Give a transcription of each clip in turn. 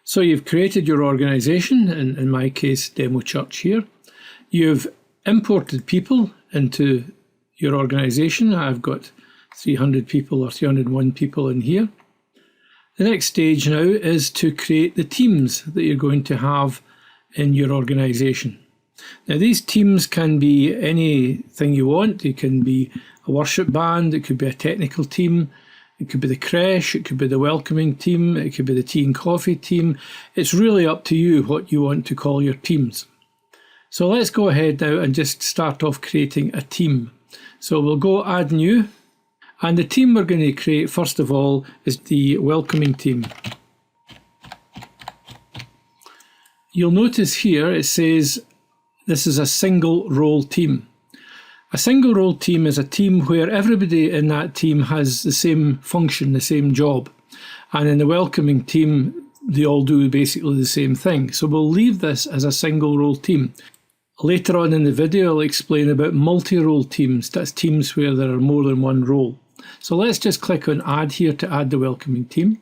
So you've created your organisation, in my case Demo Church here. You've imported people into your organisation. I've got 300 people or 301 people in here. The next stage now is to create the teams that you're going to have in your organisation. Now these teams can be anything you want. They can be a worship band, it could be a technical team, it could be the creche, it could be the welcoming team, it could be the tea and coffee team. It's really up to you what you want to call your teams. So let's go ahead now and just start off creating a team. So we'll go add new, and the team we're going to create first of all is the welcoming team. You'll notice here it says this is a single role team. A single role team is a team where everybody in that team has the same function, the same job. And in the welcoming team, they all do basically the same thing. So we'll leave this as a single role team. Later on in the video, I'll explain about multi-role teams. That's teams where there are more than one role. So let's just click on add here to add the welcoming team.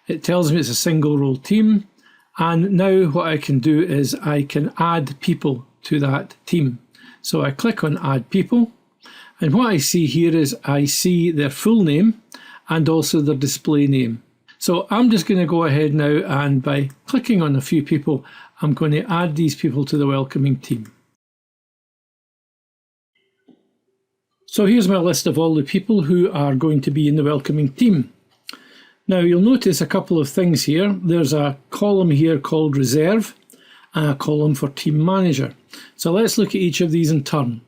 It tells me it's a single role team. And now what I can do is I can add people to that team. So I click on add people, and what I see here is I see their full name and also their display name. So I'm just going to go ahead now, and by clicking on a few people, I'm going to add these people to the welcoming team. So here's my list of all the people who are going to be in the welcoming team. Now you'll notice a couple of things here. There's a column here called reserve and a column for team manager. So let's look at each of these in turn.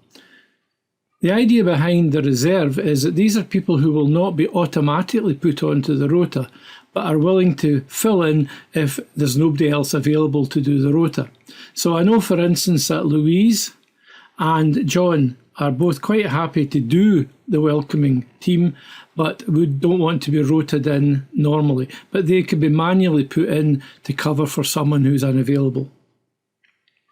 The idea behind the reserve is that these are people who will not be automatically put onto the rota, but are willing to fill in if there's nobody else available to do the rota. So I know, for instance, that Louise and John are both quite happy to do the welcoming team, but we don't want to be rotated in normally. But they could be manually put in to cover for someone who's unavailable.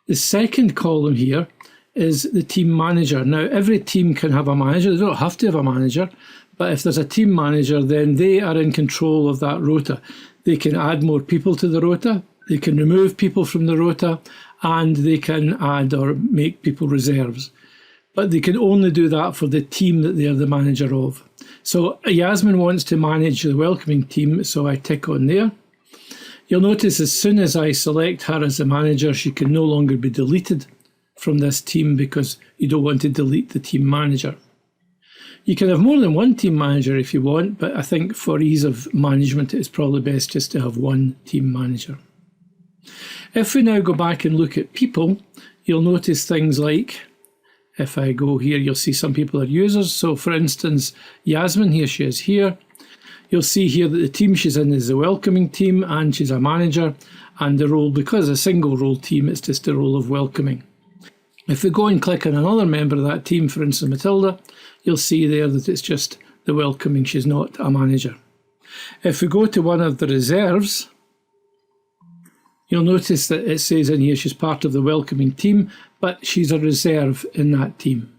The second column here is the team manager. Now, every team can have a manager. They don't have to have a manager, but if there's a team manager, then they are in control of that rota. They can add more people to the rota, they can remove people from the rota, and they can add or make people reserves. But they can only do that for the team that they're the manager of. So Yasmin wants to manage the welcoming team, so I tick on there. You'll notice as soon as I select her as the manager, she can no longer be deleted from this team because you don't want to delete the team manager. You can have more than one team manager if you want, but I think for ease of management, it's probably best just to have one team manager. If we now go back and look at people, you'll notice things like, if I go here, you'll see some people are users. So for instance, Yasmin, here she is here. You'll see here that the team she's in is the welcoming team and she's a manager, and the role, because it's a single role team, it's just the role of welcoming. If we go and click on another member of that team, for instance Matilda, you'll see there that it's just the welcoming, she's not a manager. If we go to one of the reserves, you'll notice that it says in here she's part of the welcoming team, but she's a reserve in that team.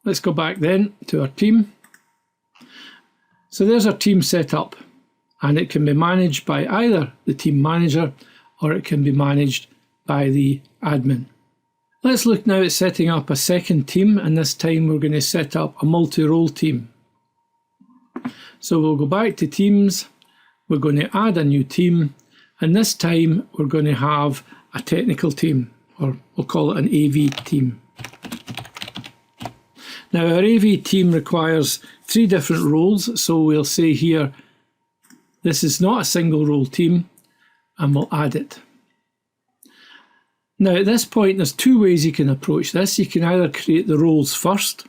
Let's go back then to our team. So there's our team set up, and it can be managed by either the team manager or it can be managed by the admin. Let's look now at setting up a second team, and this time we're going to set up a multi-role team. So we'll go back to teams, we're going to add a new team, and this time we're going to have a technical team, or we'll call it an AV team. Now our AV team requires 3 different roles, so we'll say here this is not a single role team, and we'll add it. Now at this point there's 2 ways you can approach this. You can either create the roles first,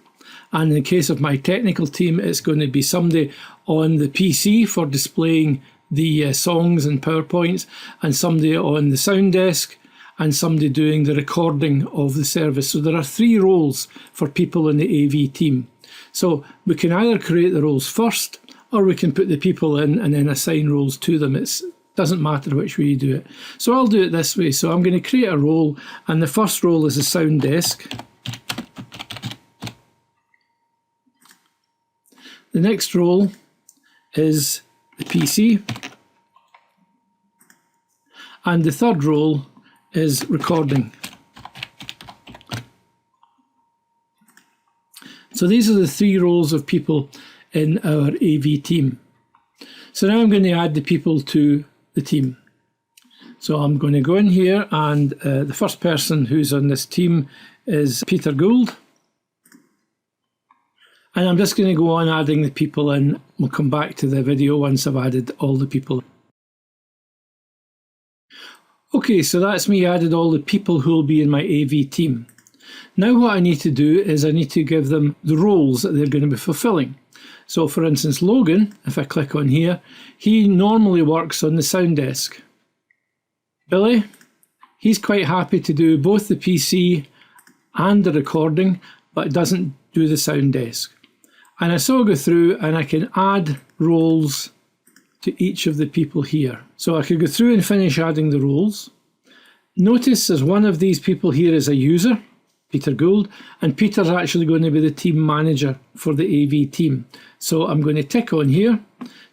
and in the case of my technical team it's going to be somebody on the PC for displaying the songs and PowerPoints, and somebody on the sound desk, and somebody doing the recording of the service. So there are 3 roles for people in the AV team. So we can either create the roles first, or we can put the people in and then assign roles to them. It doesn't matter which way you do it. So I'll do it this way. So I'm going to create a role, and the first role is the sound desk. The next role is the PC. And the third role is recording. So these are the 3 roles of people in our AV team. So now I'm going to add the people to the team. So I'm going to go in here, and the first person who's on this team is Peter Gould. And I'm just going to go on adding the people in. We'll come back to the video once I've added all the people. Okay, so that's me added all the people who will be in my AV team. Now what I need to do is I need to give them the roles that they're going to be fulfilling. So for instance, Logan, if I click on here, he normally works on the sound desk. Billy, he's quite happy to do both the PC and the recording, but doesn't do the sound desk. And so I'll go through and I can add roles to each of the people here. So I could go through and finish adding the roles. Notice as one of these people here is a user, Peter Gould, and Peter's actually going to be the team manager for the AV team. So I'm going to tick on here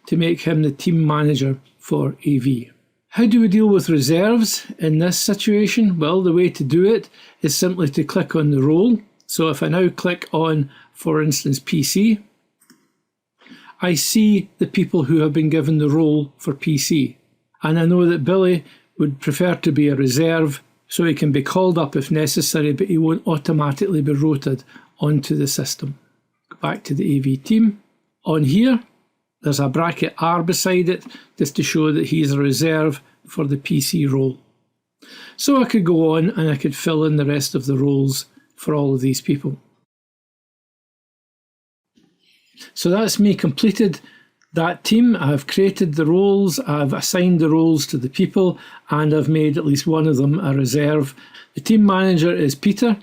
to make him the team manager for AV. How do we deal with reserves in this situation? Well, the way to do it is simply to click on the role. So if I now click on, for instance, PC, I see the people who have been given the role for PC. And I know that Billy would prefer to be a reserve, so he can be called up if necessary, but he won't automatically be rotated onto the system. Go back to the AV team. On here, there's a bracket R beside it, just to show that he's a reserve for the PC role. So I could go on and I could fill in the rest of the roles for all of these people. So that's me completed that team. I've created the roles, I've assigned the roles to the people, and I've made at least one of them a reserve. The team manager is Peter.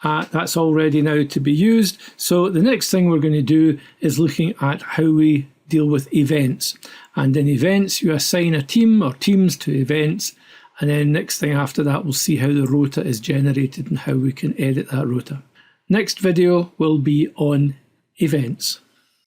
That's all ready now to be used. So the next thing we're going to do is looking at how we deal with events. And in events, you assign a team or teams to events. And then next thing after that, we'll see how the rota is generated and how we can edit that rota. Next video will be on events.